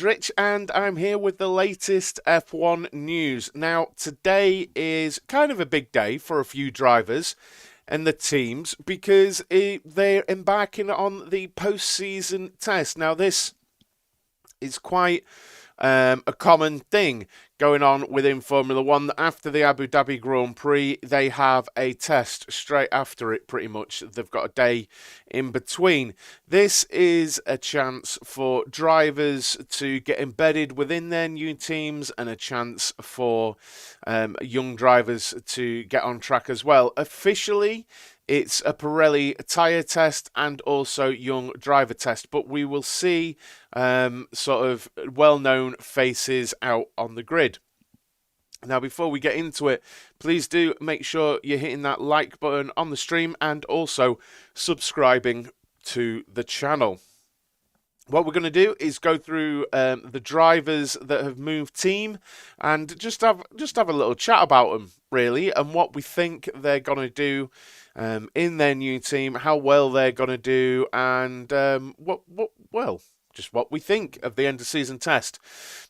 Rich, and I'm here with the latest F1 news. Now, today is kind of a big day for a few drivers and the teams because they're embarking on the post-season test. Now, this is quite a common thing going on within Formula One. After the Abu Dhabi Grand Prix, they have a test straight after it, pretty much. They've got a day in between. This is a chance for drivers to get embedded within their new teams and a chance for young drivers to get on track as well. Officially, it's a Pirelli tyre test and also young driver test, but we will see sort of well-known faces out on the grid. Now, before we get into it, please do make sure you're hitting that like button on the stream and also subscribing to the channel. What we're going to do is go through the drivers that have moved team and just have a little chat about them, really, and what we think they're going to do in their new team, how well they're going to do, and just what we think of the end of season test.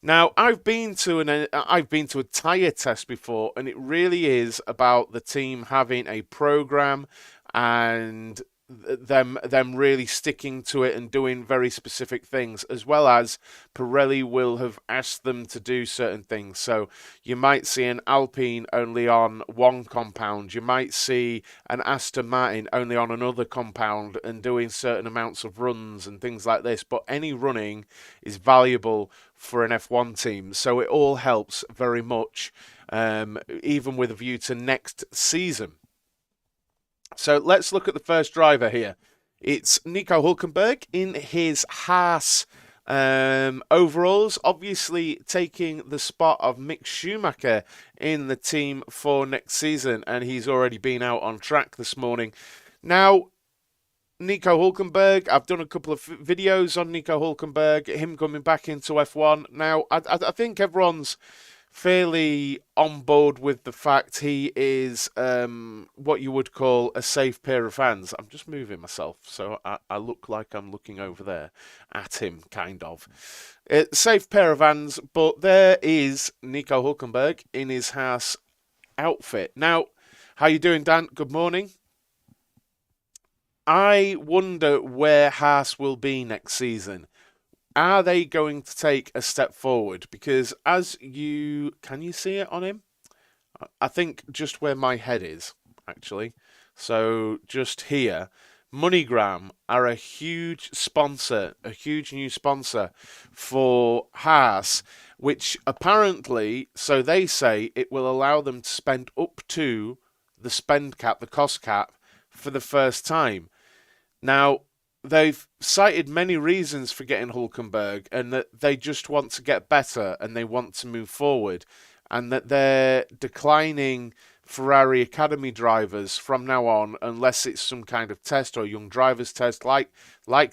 Now, I've been to a tyre test before, and it really is about the team having a program and them really sticking to it and doing very specific things, as well as Pirelli will have asked them to do certain things. So you might see an Alpine only on one compound, you might see an Aston Martin only on another compound and doing certain amounts of runs and things like this, but any running is valuable for an F1 team, so it all helps very much, even with a view to next season. So let's look at the first driver here. It's Nico Hulkenberg in his Haas overalls, obviously taking the spot of Mick Schumacher in the team for next season, and he's already been out on track this morning. Now, Nico Hulkenberg, I've done a couple of videos on Nico Hulkenberg, him coming back into F1. Now, I think everyone's fairly on board with the fact he is what you would call a safe pair of hands. I'm just moving myself, so I look like I'm looking over there at him, kind of. Safe pair of hands, but there is Nico Hulkenberg in his Haas outfit. Now, how you doing, Dan? Good morning. I wonder where Haas will be next season. Are they going to take a step forward? Because can you see it on him? I think just where my head is, actually. So just here, MoneyGram are a huge sponsor, a huge new sponsor for Haas, which apparently, so they say, it will allow them to spend up to the spend cap, the cost cap, for the first time. Now, they've cited many reasons for getting Hulkenberg, and that they just want to get better and they want to move forward, and that they're declining Ferrari Academy drivers from now on unless it's some kind of test or young drivers test, like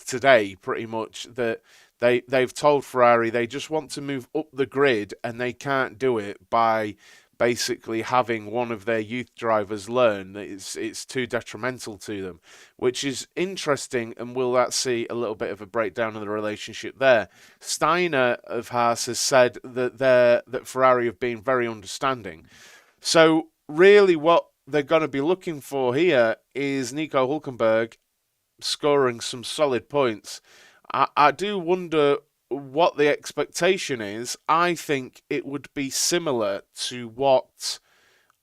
today, pretty much, that they've told Ferrari they just want to move up the grid and they can't do it by basically having one of their youth drivers learn. That it's too detrimental to them, which is interesting, and will that see a little bit of a breakdown of the relationship there. Steiner of Haas has said that Ferrari have been very understanding. So really what they're going to be looking for here is Nico Hulkenberg scoring some solid points. I do wonder what the expectation is. I think it would be similar to what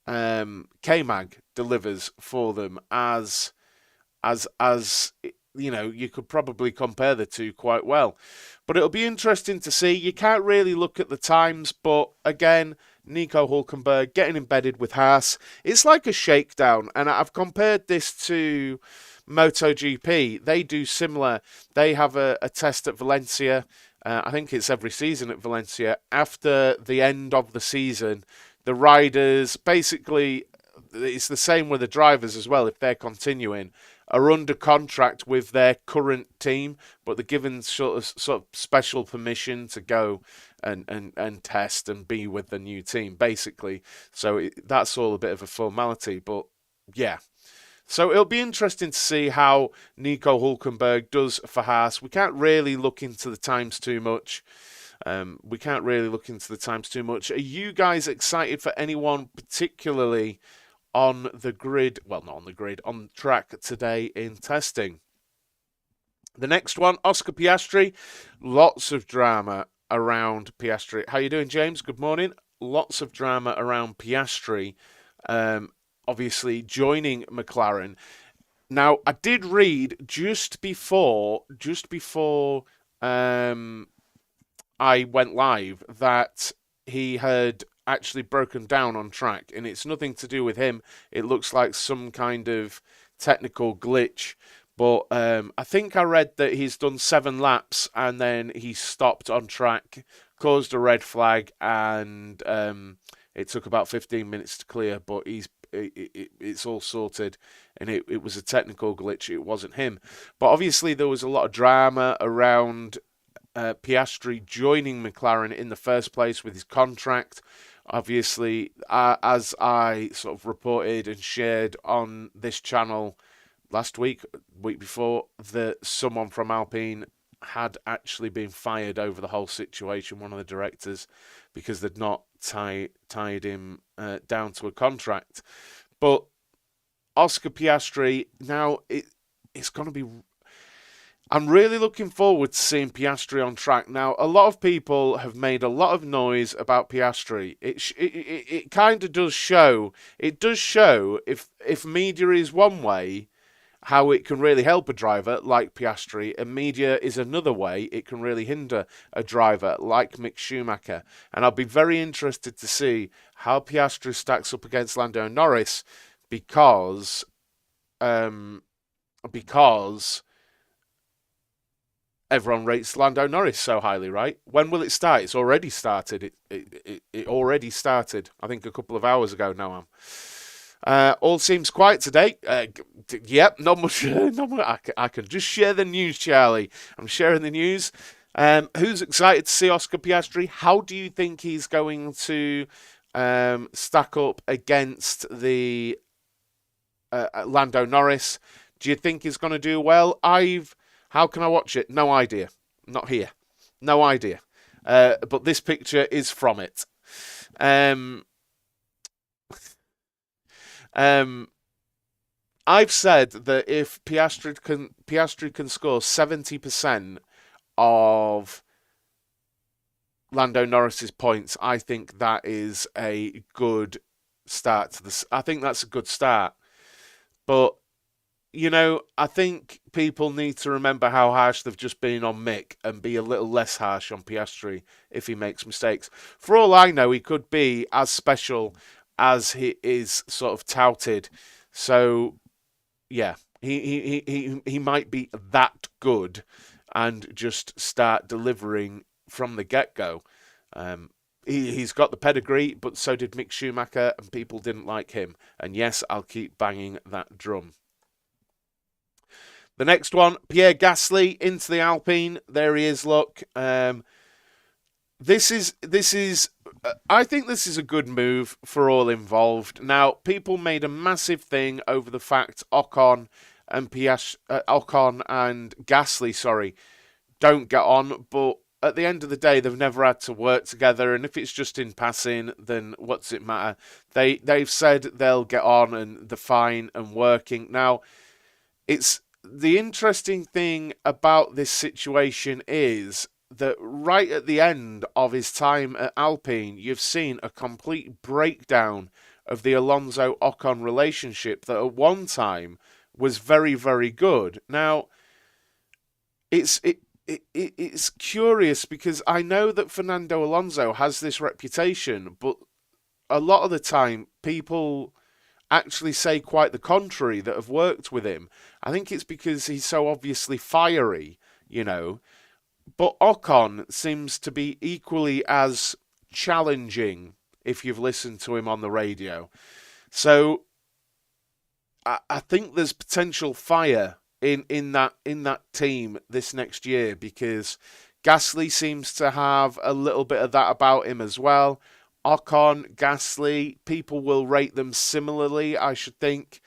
K-Mag delivers for them, as you know, you could probably compare the two quite well. But it'll be interesting to see. You can't really look at the times, but again, Nico Hulkenberg getting embedded with Haas, it's like a shakedown, and I've compared this to MotoGP. They do similar. They have a test at Valencia. I think it's every season at Valencia. After the end of the season, the riders, basically, it's the same with the drivers as well, if they're continuing, are under contract with their current team, but they're given sort of special permission to go and test and be with the new team, basically. So that's all a bit of a formality, but yeah. So it'll be interesting to see how Nico Hulkenberg does for Haas. We can't really look into the times too much. We can't really look into the times too much. Are you guys excited for anyone particularly on the grid? Well, not on the grid, on track today in testing. The next one, Oscarpiastri. Lots of drama around Piastri. How you doing, James? Good morning. Lots of drama around Piastri. Obviously joining McLaren. Now, I did read just before I went live that he had actually broken down on track, and it's nothing to do with him. It looks like some kind of technical glitch. But I think I read that he's done 7 laps and then he stopped on track, caused a red flag, and it took about 15 minutes to clear. But it's all sorted, and it was a technical glitch. It wasn't him. But obviously there was a lot of drama around Piastri joining McLaren in the first place with his contract. Obviously, as I sort of reported and shared on this channel last week before, that someone from Alpine had actually been fired over the whole situation, one of the directors, because they'd not tied him down to a contract. But Oscarpiastri, now it's going to be... I'm really looking forward to seeing Piastri on track. Now, a lot of people have made a lot of noise about Piastri. It kind of does show. It does show, if media is one way, how it can really help a driver like Piastri, and media is another way it can really hinder a driver like Mick Schumacher. And I'll be very interested to see how Piastri stacks up against Lando Norris, because everyone rates Lando Norris so highly, right? When will it start? It's already started. It already started, I think, a couple of hours ago now. All seems quiet today. Yep, not much. I can just share the news, Charlie. I'm sharing the news. Who's excited to see Oscar Piastri? How do you think he's going to stack up against the Lando Norris? Do you think he's going to do well? How can I watch it? No idea. Not here. No idea. But this picture is from it. I've said that if Piastri can score 70% of Lando Norris's points, I think that is a good start to this. I think that's a good start. But I think people need to remember how harsh they've just been on Mick and be a little less harsh on Piastri if he makes mistakes. For all I know, he could be as special as he is sort of touted. So, yeah, he might be that good and just start delivering from the get-go. He's got the pedigree, but so did Mick Schumacher, and people didn't like him. And yes, I'll keep banging that drum. The next one, Pierre Gasly into the Alpine. There he is, look. This is. I think this is a good move for all involved. Now, people made a massive thing over the fact Ocon and Gasly, don't get on. But at the end of the day, they've never had to work together. And if it's just in passing, then what's it matter? They've said they'll get on and they're fine and working. Now, it's the interesting thing about this situation is that right at the end of his time at Alpine, you've seen a complete breakdown of the Alonso-Ocon relationship that at one time was very, very good. Now, it's curious because I know that Fernando Alonso has this reputation, but a lot of the time people actually say quite the contrary that have worked with him. I think it's because he's so obviously fiery, But Ocon seems to be equally as challenging if you've listened to him on the radio. So I think there's potential fire in that team this next year, because Gasly seems to have a little bit of that about him as well. Ocon, Gasly, people will rate them similarly, I should think.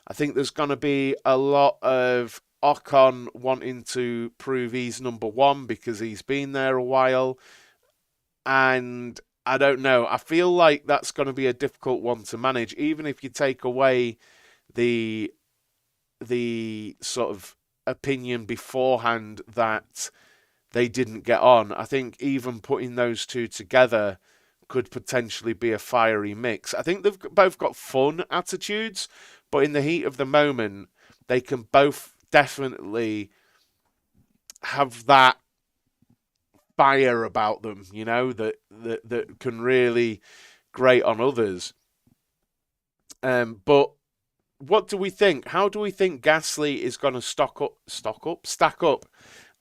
I think there's going to be a lot of Ocon wanting to prove he's number one because he's been there a while. And I don't know. I feel like that's going to be a difficult one to manage, even if you take away the sort of opinion beforehand that they didn't get on. I think even putting those two together could potentially be a fiery mix. I think they've both got fun attitudes, but in the heat of the moment, they can both definitely have that fire about them, that can really grate on others. But what do we think? How do we think Gasly is going to stack up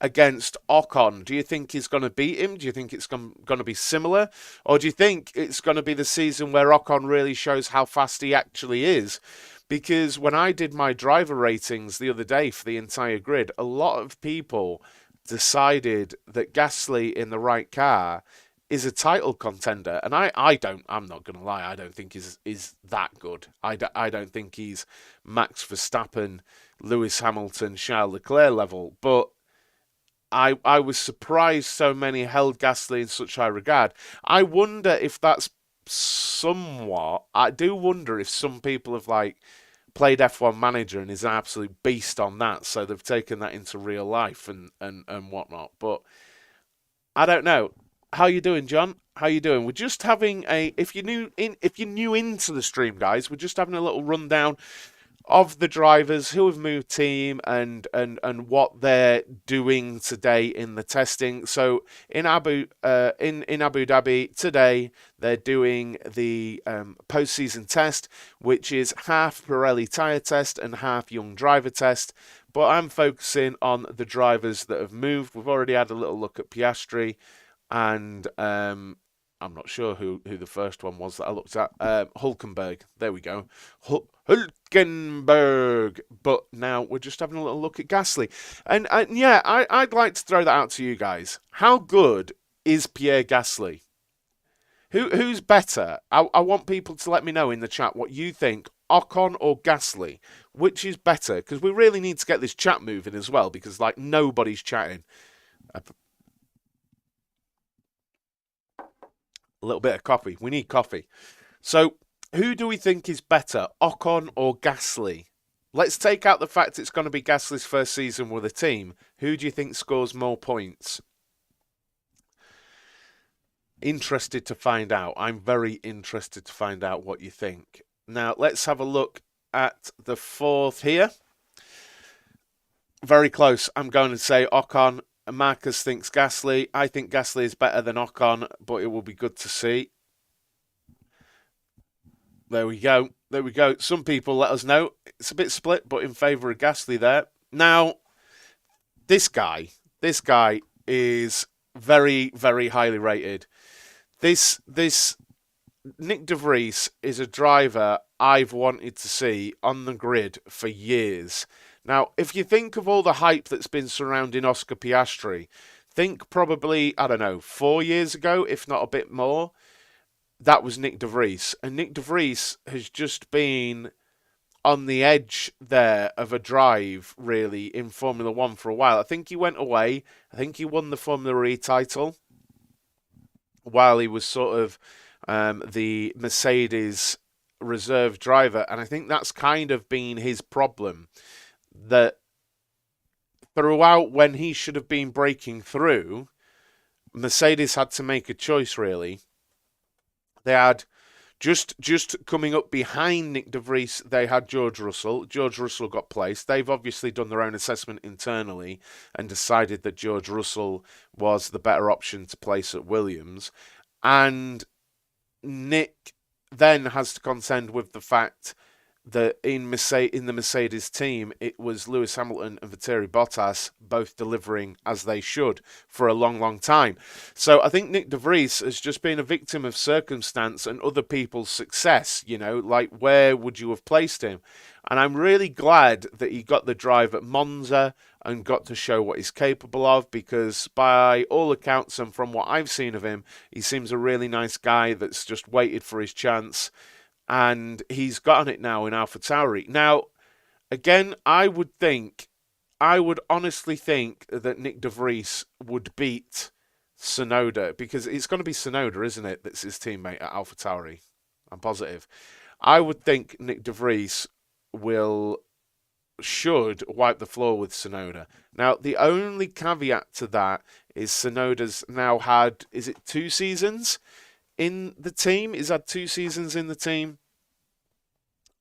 against Ocon? Do you think he's going to beat him? Do you think it's going to be similar? Or do you think it's going to be the season where Ocon really shows how fast he actually is? Because when I did my driver ratings the other day for the entire grid, a lot of people decided that Gasly in the right car is a title contender, and I'm not going to lie, I don't think is that good. I don't think he's Max Verstappen, Lewis Hamilton, Charles Leclerc level, but I was surprised so many held Gasly in such high regard. I wonder if that's somewhat. I do wonder if some people have played F1 Manager and is an absolute beast on that, so they've taken that into real life and whatnot. But I don't know. How you doing, John? How you doing? We're just having if you're new into the stream, guys, we're just having a little rundown of the drivers who have moved team and what they're doing today in the testing. So in Abu Dhabi today, they're doing the postseason test, which is half Pirelli tyre test and half young driver test. But I'm focusing on the drivers that have moved. We've already had a little look at Piarsti, and I'm not sure who the first one was that I looked at. Hulkenberg. There we go. Hulkenberg. But now we're just having a little look at Gasly. And yeah, I'd like to throw that out to you guys. How good is Pierre Gasly? Who's better? I want people to let me know in the chat what you think. Ocon or Gasly? Which is better? Because we really need to get this chat moving as well, because nobody's chatting. A little bit of coffee. We need coffee. So, who do we think is better, Ocon or Gasly? Let's take out the fact it's going to be Gasly's first season with a team. Who do you think scores more points? Interested to find out. I'm very interested to find out what you think. Now, let's have a look at the fourth here. Very close. I'm going to say Ocon. Marcus thinks Gasly. I think Gasly is better than Ocon, but it will be good to see. There we go. There we go. Some people let us know. It's a bit split, but in favour of Gasly there. Now, this guy is very, very highly rated. This Nyck DeVries is a driver I've wanted to see on the grid for years. Now, if you think of all the hype that's been surrounding Oscarpiastri, think probably, 4 years ago, if not a bit more, that was Nyck DeVries. And Nyck DeVries has just been on the edge there of a drive, really, in Formula One for a while. I think he went away. I think he won the Formula E title while he was sort of the Mercedes reserve driver. And I think that's kind of been his problem. That throughout, when he should have been breaking through, Mercedes had to make a choice, really. They had just coming up behind Nyck DeVries, they had George Russell. George Russell got placed. They've obviously done their own assessment internally and decided that George Russell was the better option to place at Williams. And Nyck then has to contend with the fact that in the Mercedes team, it was Lewis Hamilton and Valtteri Bottas both delivering as they should for a long, long time. So I think Nyck DeVries has just been a victim of circumstance and other people's success, where would you have placed him? And I'm really glad that he got the drive at Monza and got to show what he's capable of, because by all accounts and from what I've seen of him, he seems a really nice guy that's just waited for his chance. And he's gotten it now in AlphaTauri. Now, again, I would honestly think that Nyck DeVries would beat Tsunoda, because it's going to be Tsunoda, isn't it? That's his teammate at AlphaTauri. I'm positive. I would think Nyck DeVries will should wipe the floor with Tsunoda. Now, the only caveat to that is Tsunoda's now had, is it 2 seasons in the team? He's had 2 seasons in the team.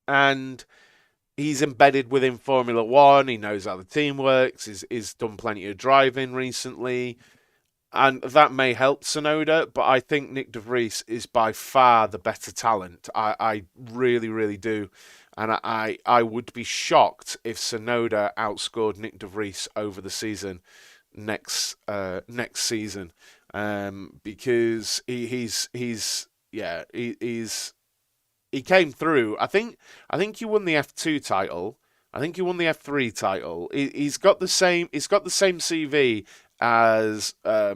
And he's embedded within Formula One. He knows how the team works. He's done plenty of driving recently. And that may help Tsunoda, but I think Nyck DeVries is by far the better talent. I really, really do. And I would be shocked if Tsunoda outscored Nyck DeVries over the season next season, because he came through. I think he won the F2 title. I think he won the F3 title. He's got the same CV as a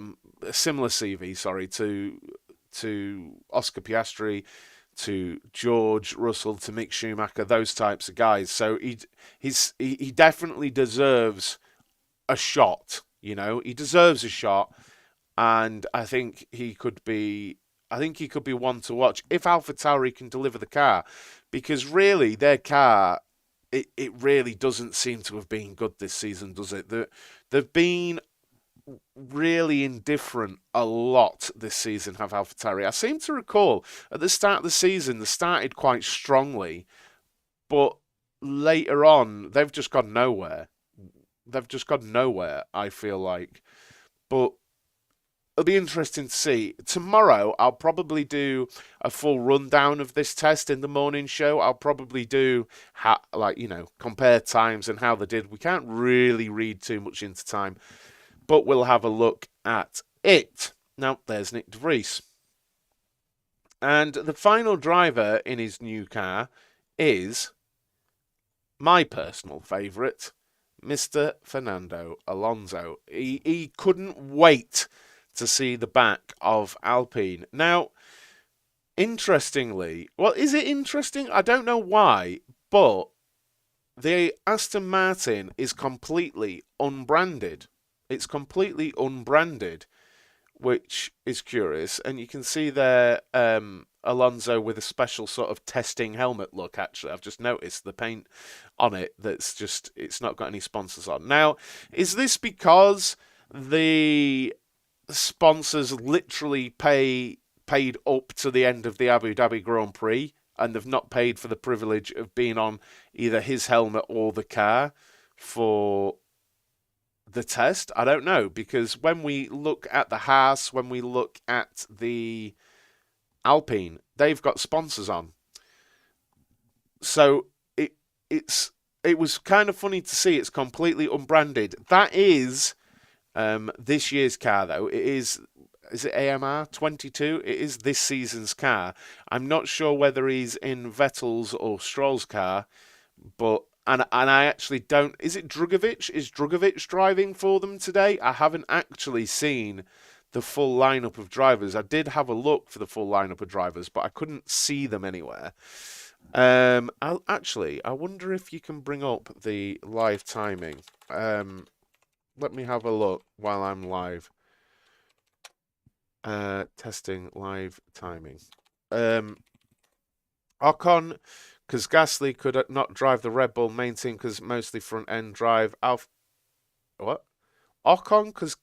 similar CV, sorry, to Oscarpiastri, to George Russell, to Mick Schumacher, those types of guys. So he definitely deserves a shot. He deserves a shot, and I think he could be one to watch if AlphaTauri can deliver the car, because really their car, it really doesn't seem to have been good this season, does it? They've been really indifferent a lot this season, have AlphaTauri. I seem to recall at the start of the season they started quite strongly, but later on they've just gone nowhere. I feel like. But it'll be interesting to see. Tomorrow, I'll probably do a full rundown of this test in the morning show. I'll probably do, compare times and how they did. We can't really read too much into time, but we'll have a look at it. Now, there's Nyck DeVries. And the final driver in his new car is my personal favourite, Mr. Fernando Alonso. He couldn't wait to see the back of Alpine. Now, interestingly, well, is it interesting? I don't know why, but the Aston Martin is completely unbranded. It's completely unbranded, which is curious. And you can see there Alonso with a special sort of testing helmet look, actually. I've just noticed the paint on it it's not got any sponsors on. Now, is this because the sponsors literally paid up to the end of the Abu Dhabi Grand Prix and they've not paid for the privilege of being on either his helmet or the car for the test? I don't know, because when we look at the Haas, when we look at the Alpine, they've got sponsors on. So it was kind of funny to see it's completely unbranded. That is this year's car, though. Is it AMR 22? It is this season's car. I'm not sure whether he's in Vettel's or Stroll's car, but and I actually don't. Is it Drugovich? Is Drugovich driving for them today? I haven't actually seen the full lineup of drivers. I did have a look for the full lineup of drivers, but I couldn't see them anywhere. I wonder if you can bring up the live timing. Let me have a look while I'm live. Testing live timing. Ocon, because Gasly could not drive the Red Bull main team because mostly front end drive. Ocon, because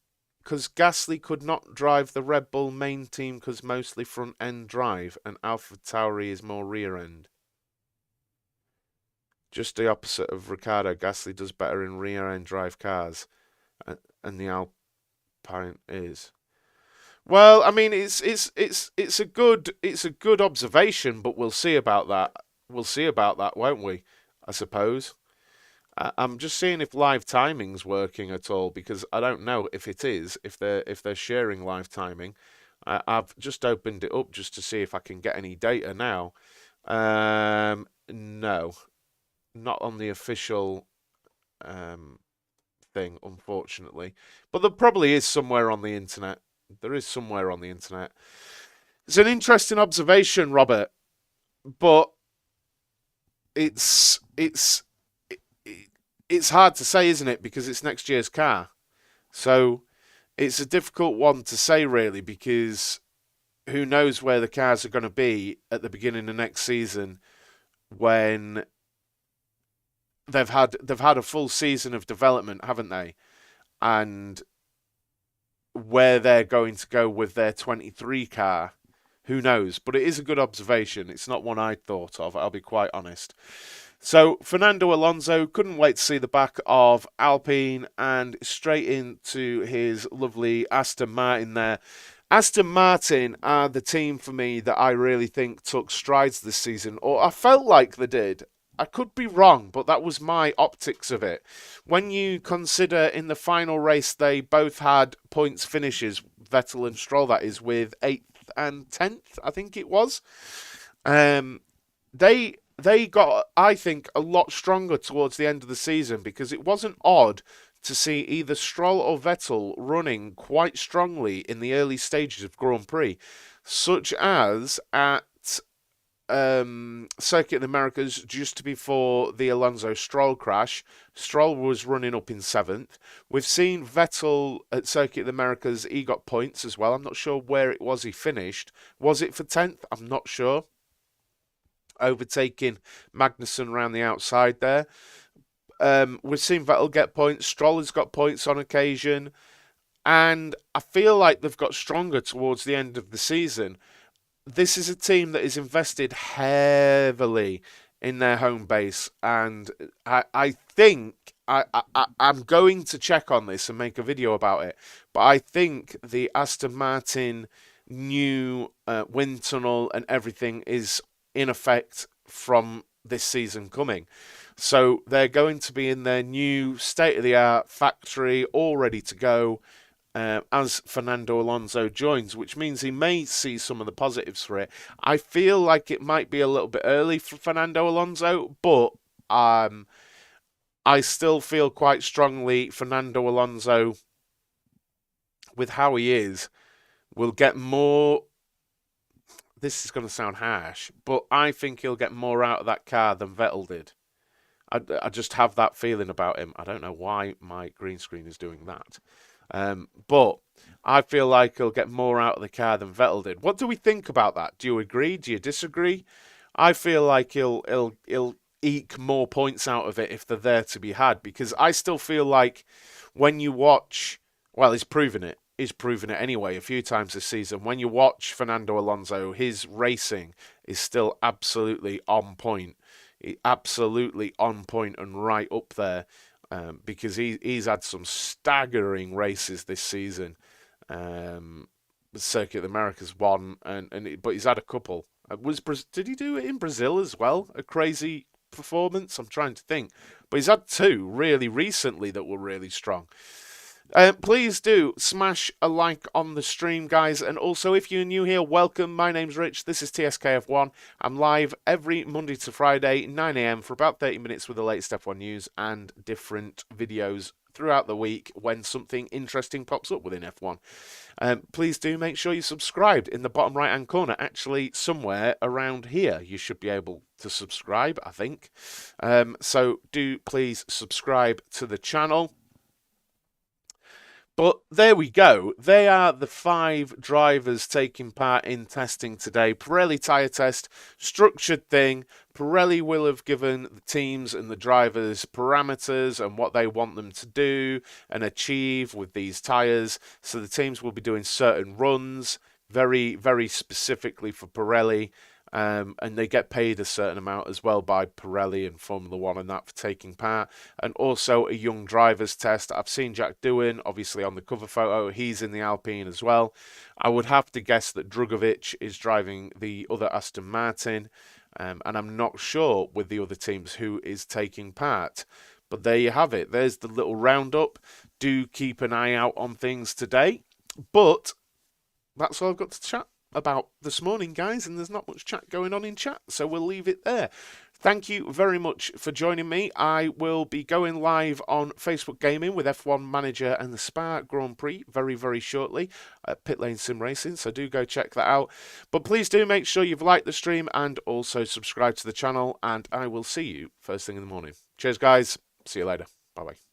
Gasly could not drive the Red Bull main team because mostly front end drive, and AlphaTauri is more rear end. Just the opposite of Ricciardo. Gasly does better in rear end drive cars, and the Alpine is. Well, I mean, it's a good observation, but we'll see about that. We'll see about that, won't we? I suppose. I'm just seeing if live timing's working at all, because I don't know if it is. If they're sharing live timing, I've just opened it up just to see if I can get any data now. No, not on the official thing, unfortunately. But there probably is somewhere on the internet. There is somewhere on the internet. It's an interesting observation, Robert, but it's hard to say, isn't it? Because it's next year's car. So It's a difficult one to say, really, because who knows where the cars are going to be at the beginning of next season when they've had a full season of development, haven't they? And where they're going to go with their 23 car, who knows? But it is a good observation. It's not one I'd thought of, I'll be quite honest. So, Fernando Alonso couldn't wait to see the back of Alpine and straight into his lovely Aston Martin there. Aston Martin are the team for me that I really think took strides this season, or I felt like they did. I could be wrong, but that was my optics of it. When you consider in the final race, they both had points finishes, Vettel and Stroll, that is, with 8th and 10th, I think it was. They got, I think, a lot stronger towards the end of the season because it wasn't odd to see either Stroll or Vettel running quite strongly in the early stages of Grand Prix, such as at Circuit of the Americas just before the Alonso-Stroll crash. Stroll was running up in 7th. We've seen Vettel at Circuit of the Americas, he got points as well. I'm not sure where it was he finished. Was it for 10th? I'm not sure. Overtaking Magnussen around the outside there. We've seen Vettel get points. Stroll has got points on occasion. And I feel like they've got stronger towards the end of the season. This is a team that is invested heavily in their home base. And I think I'm going to check on this and make a video about it. But I think the Aston Martin new wind tunnel and everything is in effect from this season coming. So they're going to be in their new state-of-the-art factory, all ready to go, as Fernando Alonso joins, which means he may see some of the positives for it. I feel like it might be a little bit early for Fernando Alonso, but I still feel quite strongly Fernando Alonso, with how he is, will get more. This is going to sound harsh, but I think he'll get more out of that car than Vettel did. I just have that feeling about him. I don't know why my green screen is doing that. But I feel like he'll get more out of the car than Vettel did. What do we think about that? Do you agree? Do you disagree? I feel like he'll eke more points out of it if they're there to be had, because I still feel like when you watch, well, he's proven it. He's proven it anyway a few times this season. When you watch Fernando Alonso, his racing is still absolutely on point. Absolutely on point and right up there, because he's had some staggering races this season. Circuit of the Americas one, but he's had a couple. Did he do it in Brazil as well? A crazy performance? I'm trying to think. But he's had 2 really recently that were really strong. Please do smash a like on the stream, guys. And also, if you're new here, welcome. My name's Rich. This is TSKF1. I'm live every Monday to Friday, 9 a.m. for about 30 minutes with the latest F1 news and different videos throughout the week when something interesting pops up within F1. Please do make sure you're subscribed in the bottom right-hand corner. Actually, somewhere around here, you should be able to subscribe, I think. So do please subscribe to the channel. But there we go. They are the 5 drivers taking part in testing today. Pirelli tyre test, structured thing. Pirelli will have given the teams and the drivers parameters and what they want them to do and achieve with these tyres. So the teams will be doing certain runs, very, very specifically for Pirelli. And they get paid a certain amount as well by Pirelli and Formula One and that for taking part. And also a young driver's test. I've seen Jack doing, obviously on the cover photo, he's in the Alpine as well. I would have to guess that Drugovich is driving the other Aston Martin. And I'm not sure with the other teams who is taking part. But there you have it. There's the little roundup. Do keep an eye out on things today. But that's all I've got to chat about this morning, guys, and there's not much chat going on in chat, so we'll leave it there. Thank you very much for joining me. I will be going live on Facebook Gaming with F1 Manager and the Spa Grand Prix very, very shortly at Pit Lane Sim Racing, so do go check that out. But please do make sure you've liked the stream and also subscribe to the channel, and I will see you first thing in the morning. Cheers, guys. See you later. Bye-bye.